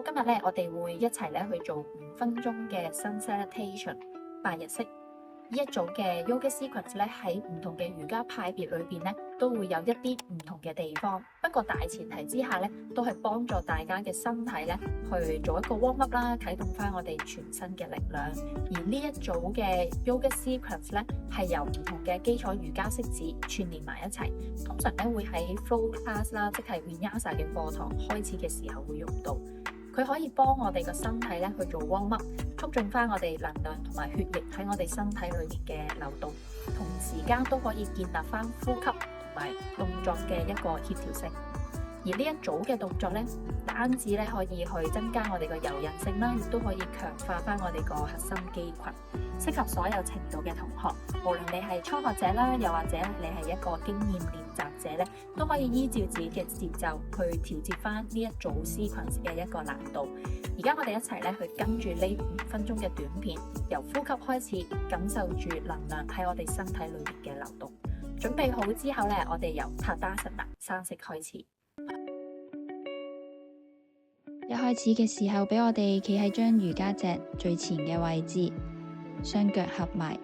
今日咧，我哋會一齊咧去做5分鐘嘅 Sun Salutation 8日式。呢一組嘅 Yoga Sequence 咧，喺唔同嘅瑜伽派別裏邊咧，都會有一啲唔同嘅地方。不過大前提之下咧，都係幫助大家嘅身體咧去做一個 warm up 啦，啟動翻我哋全身嘅力量。而呢一組嘅 Yoga Sequence 咧，係由唔同嘅基礎瑜伽式子串連埋一齊。通常咧會喺 Flow Class 啦，即係 Vinyasa 嘅課堂開始嘅時候會用到。佢可以幫我哋個身體咧去做 warm up，促進翻我哋能量同埋血液喺我哋身體裏面嘅流動，同時間都可以建立翻呼吸同埋動作嘅一個協調性。而呢一組嘅動作咧，唔單止咧可以去增加我哋個柔韌性啦，亦都可以強化翻我哋個核心肌群，適合所有程度嘅同學。無論你係初學者啦，又或者你係一個經驗練習者咧，都可以依照自己嘅節奏去調節翻呢一組 sequence 嘅一個難度。而家我哋一齊咧去跟住呢5分鐘嘅短片，由呼吸開始，感受住能量喺我哋身體裏面嘅流動。準備好之後咧，我哋由 Tadasana 山式開始。一開始嘅時候，俾我哋企喺張瑜伽席最前嘅位置，雙腳合埋，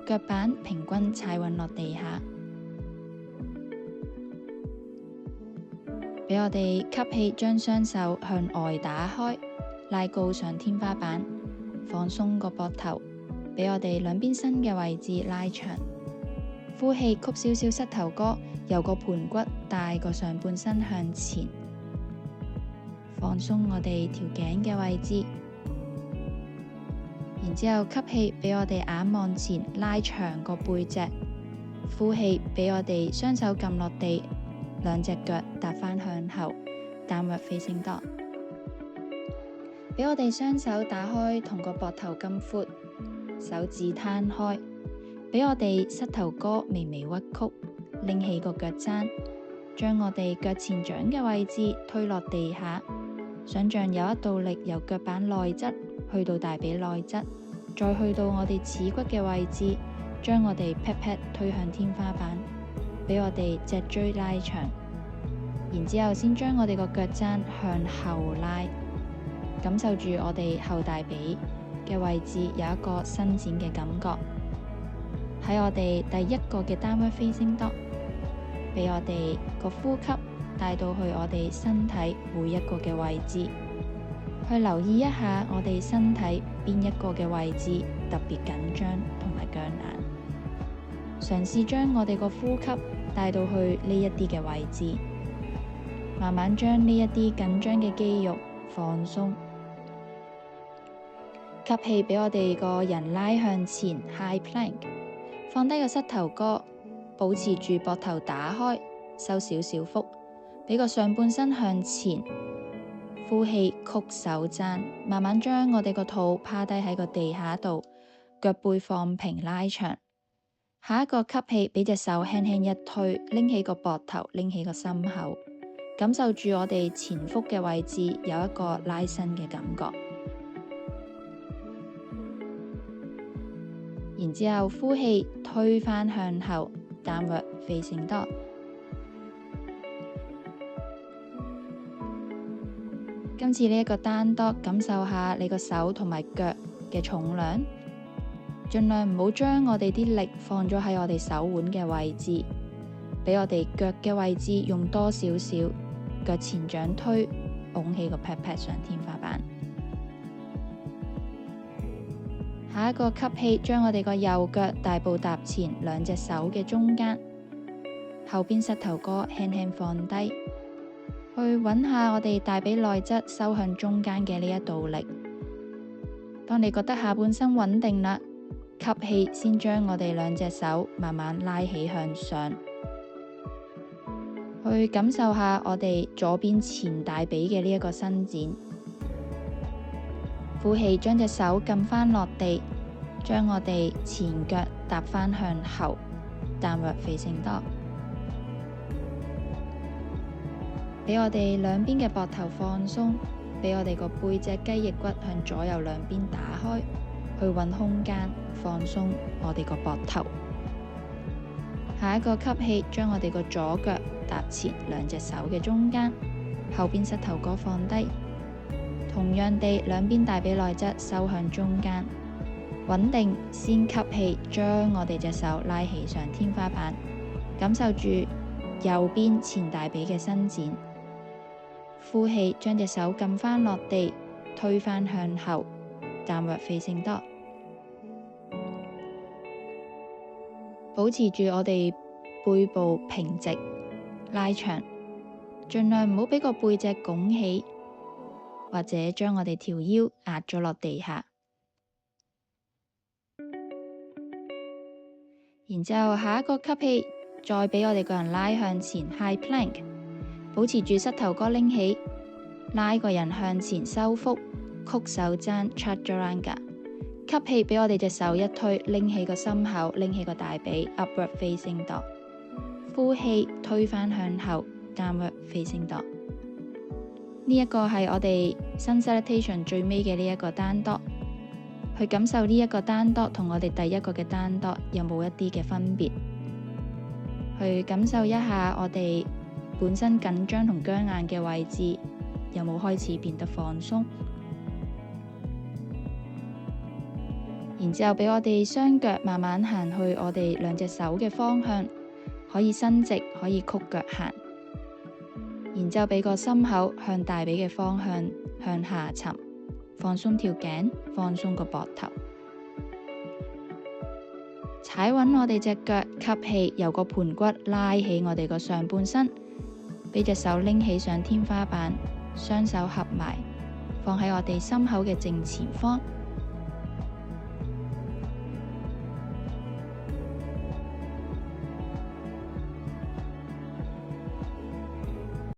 腳板平均踩穩落地下。俾我哋吸氣，將雙手向外打開，拉高上天花板，放鬆個膊頭，俾我哋兩邊身嘅位置拉長。呼氣，曲少少膝頭哥，由個盤骨帶個上半身向前。放鬆我哋條頸嘅位置，然之後吸氣，俾我哋眼望前，拉長個背脊。呼氣，俾我哋雙手撳落地，兩隻腳踏翻向後，Downward Facing Dog。俾我哋雙手打開，同個膊頭咁闊，手指攤開，俾我哋膝頭哥微微屈曲，拎起個腳踭，將我哋腳前掌嘅位置推落地下。想象有一道力由腳板內側去到大髀內側，再去到我哋恥骨嘅位置，將我哋 pat pat 推向天花板，俾我哋脊椎拉長，然之後先將我哋個腳踭向後拉，感受住我哋後大髀嘅位置有一個伸展嘅感覺。喺我哋第一個嘅 Downward Facing Dog，俾我哋個呼吸帶到去我哋身體每一個嘅位置，去留意一下我哋身體邊一個嘅位置特別緊張同埋僵硬，嘗試將我哋個呼吸帶到去呢一啲嘅位置，慢慢將呢一啲緊張嘅肌肉放鬆。吸氣，俾我哋個人拉向前 High Plank， 放低個膝頭哥，保持住膊頭打開，收少少腹，俾個上半身向前，呼氣曲手踭，慢慢將我哋個肚趴低喺個地下度，腳背放平拉長。下一個吸氣，俾隻手輕輕一推，拎起個膊頭，拎起個心口，感受住我哋前腹嘅位置有一個拉伸嘅感覺。然之後呼氣推返向後 Downward Facing Dog。今次呢一個單槓，感受下你個手同埋腳嘅重量，盡量唔好將我哋啲力放咗喺我哋手腕嘅位置，俾我哋腳嘅位置用多少少，腳前掌推，拱起個 pat pat 上天花板。下一個吸氣，將我哋個右腳大步踏前，兩隻手嘅中間，後邊膝頭哥輕輕放低。去揾下我哋大髀內側收向中間嘅呢一道力。當你覺得下半身穩定啦，吸氣先將我哋兩隻手慢慢拉起向上，去感受下我哋左邊前大髀嘅呢一個伸展。呼氣，將隻手撳翻落地，將我哋前腳踏翻向後 Downward Facing Dog。俾我哋兩邊嘅膊頭放鬆，俾我哋個背脊雞翼骨向左右兩邊打開，去揾空間放鬆我哋個膊頭。下一個吸氣，將我哋個左腳踏前兩隻手嘅中間，後邊膝頭哥放低，同樣地，兩邊大髀內側收向中間，穩定。先吸氣，將我哋隻手拉起上天花板，感受住右邊前大髀嘅伸展。呼氣，將隻手撳返落地，推返向後，downward facing dog。保持住我哋背部平直拉長，盡量唔好俾個背脊拱起，或者將我哋條腰壓咗落地下。然之後下一個吸氣，再俾我哋個人拉向前 High Plank， 保持住膝頭哥拎起，拉個人向前收腹，曲手踭 Chaturanga。吸氣，俾我哋隻手一推，拎起個心口，拎起個大髀 Upward Facing Dog。呼氣，推返向後 Downward Facing Dog。呢一個係我哋新 Salutation 最尾嘅呢一個單 dog， 去感受呢一個單 dog 同我哋第一個嘅單 dog 有冇一啲嘅分別，去感受一下我哋本身緊張同僵硬嘅位置有冇開始變得放鬆。然之後俾我哋雙腳慢慢行去我哋兩隻手嘅方向，可以伸直，可以曲腳行。然之後俾個心口向大髀嘅方向向下沉，放鬆條頸，放鬆個膊頭，踩穩我哋隻腳，吸氣，由個盤骨拉起我哋個上半身，俾隻手拎起上天花板，雙手合埋，放喺我哋心口嘅正前方。